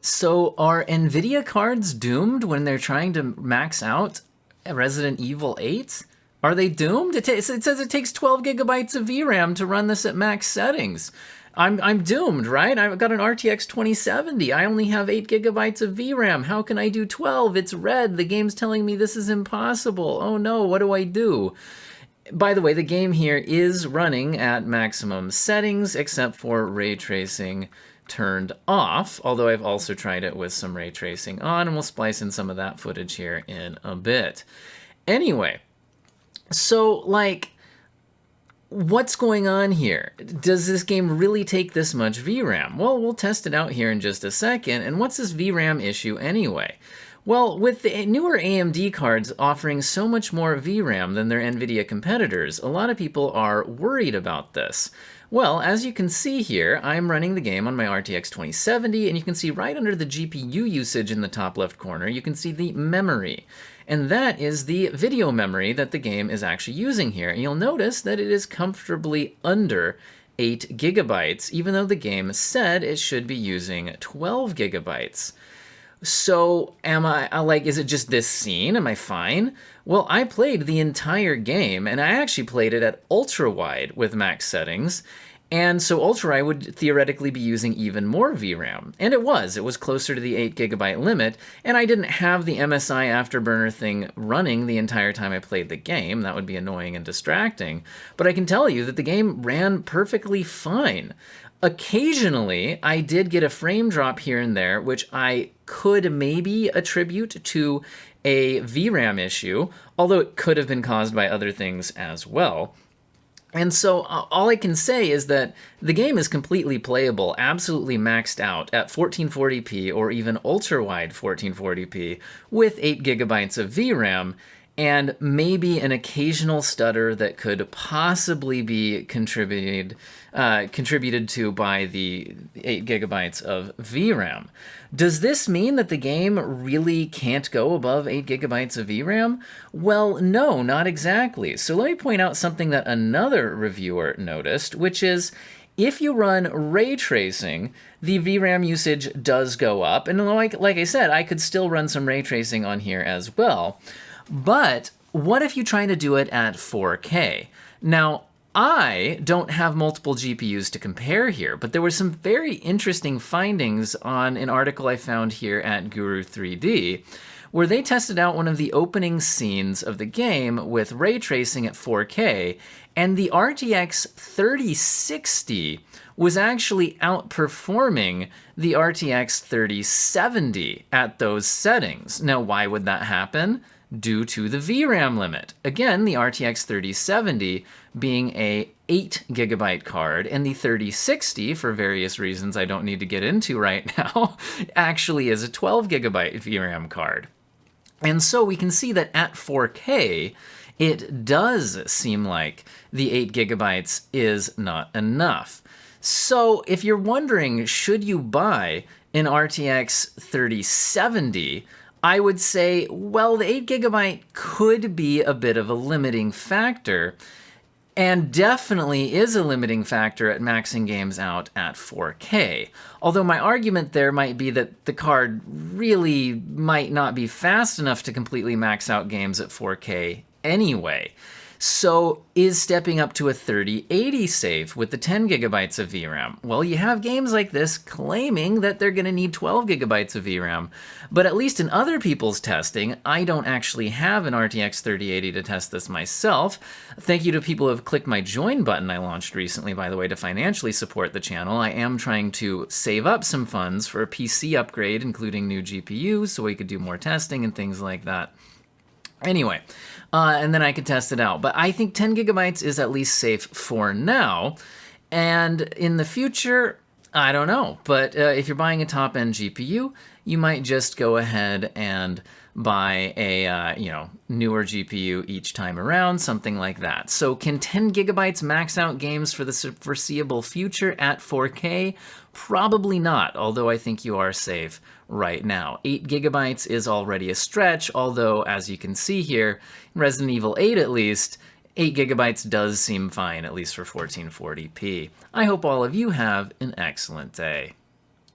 So are Nvidia cards doomed when they're trying to max out Resident Evil 8? Are they doomed? It says it takes 12 gigabytes of VRAM to run this at max settings. I'm doomed, right? I've got an RTX 2070. I only have 8 gigabytes of VRAM. How can I do 12? It's red. The game's telling me this is impossible. Oh no, what do I do? By the way, the game here is running at maximum settings, except for ray tracing turned off, although I've also tried it with some ray tracing on, and we'll splice in some of that footage here in a bit. Anyway, so, like, what's going on here? Does this game really take this much VRAM? Well, we'll test it out here in just a second, and what's this VRAM issue anyway? Well, with the newer AMD cards offering so much more VRAM than their Nvidia competitors, a lot of people are worried about this. Well, as you can see here, I'm running the game on my RTX 2070, and you can see right under the GPU usage in the top left corner, you can see the memory. And that is the video memory that the game is actually using here. And you'll notice that it is comfortably under 8 gigabytes, even though the game said it should be using 12 gigabytes. So am I, like, is it just this scene? Am I fine? Well, I played the entire game, and I actually played it at ultra-wide with max settings, and so ultra-wide would theoretically be using even more VRAM. And it was closer to the 8 gigabyte limit, and I didn't have the MSI Afterburner thing running the entire time I played the game. That would be annoying and distracting. But I can tell you that the game ran perfectly fine. Occasionally, I did get a frame drop here and there, which I could maybe attribute to a VRAM issue, although it could have been caused by other things as well. And so all I can say is that the game is completely playable, absolutely maxed out at 1440p or even ultra-wide 1440p with 8 gigabytes of VRAM, and maybe an occasional stutter that could possibly be contributed to by the 8 gigabytes of VRAM. Does this mean that the game really can't go above 8 gigabytes of VRAM? Well, no, not exactly. So let me point out something that another reviewer noticed, which is if you run ray tracing, the VRAM usage does go up. And like I said, I could still run some ray tracing on here as well. But what if you try to do it at 4K? Now, I don't have multiple GPUs to compare here, but there were some very interesting findings on an article I found here at Guru 3D, where they tested out one of the opening scenes of the game with ray tracing at 4K, and the RTX 3060 was actually outperforming the RTX 3070 at those settings. Now, why would that happen? Due to the VRAM limit. Again, the RTX 3070 being a 8 gigabyte card, and the 3060, for various reasons I don't need to get into right now, actually is a 12 gigabyte VRAM card. And so we can see that at 4K, it does seem like the 8 gigabytes is not enough. So if you're wondering, should you buy an RTX 3070, I would say, well, the 8 gigabyte could be a bit of a limiting factor, and definitely is a limiting factor at maxing games out at 4K. Although my argument there might be that the card really might not be fast enough to completely max out games at 4K anyway. So is stepping up to a 3080 safe with the 10 gigabytes of VRAM? Well, you have games like this claiming that they're going to need 12 gigabytes of VRAM, but at least in other people's testing, I don't actually have an RTX 3080 to test this myself. Thank you to people who have clicked my join button I launched recently, by the way, to financially support the channel. I am trying to save up some funds for a PC upgrade, including new GPUs, so we could do more testing and things like that. Anyway, and then I could test it out. But I think 10 gigabytes is at least safe for now. And in the future, I don't know. But if you're buying a top-end GPU, you might just go ahead and buy a newer GPU each time around, something like that. So can 10 gigabytes max out games for the foreseeable future at 4K? Probably not, although I think you are safe right now. 8 gigabytes is already a stretch, although as you can see here, in Resident Evil 8 at least, 8 gigabytes does seem fine, at least for 1440p. I hope all of you have an excellent day.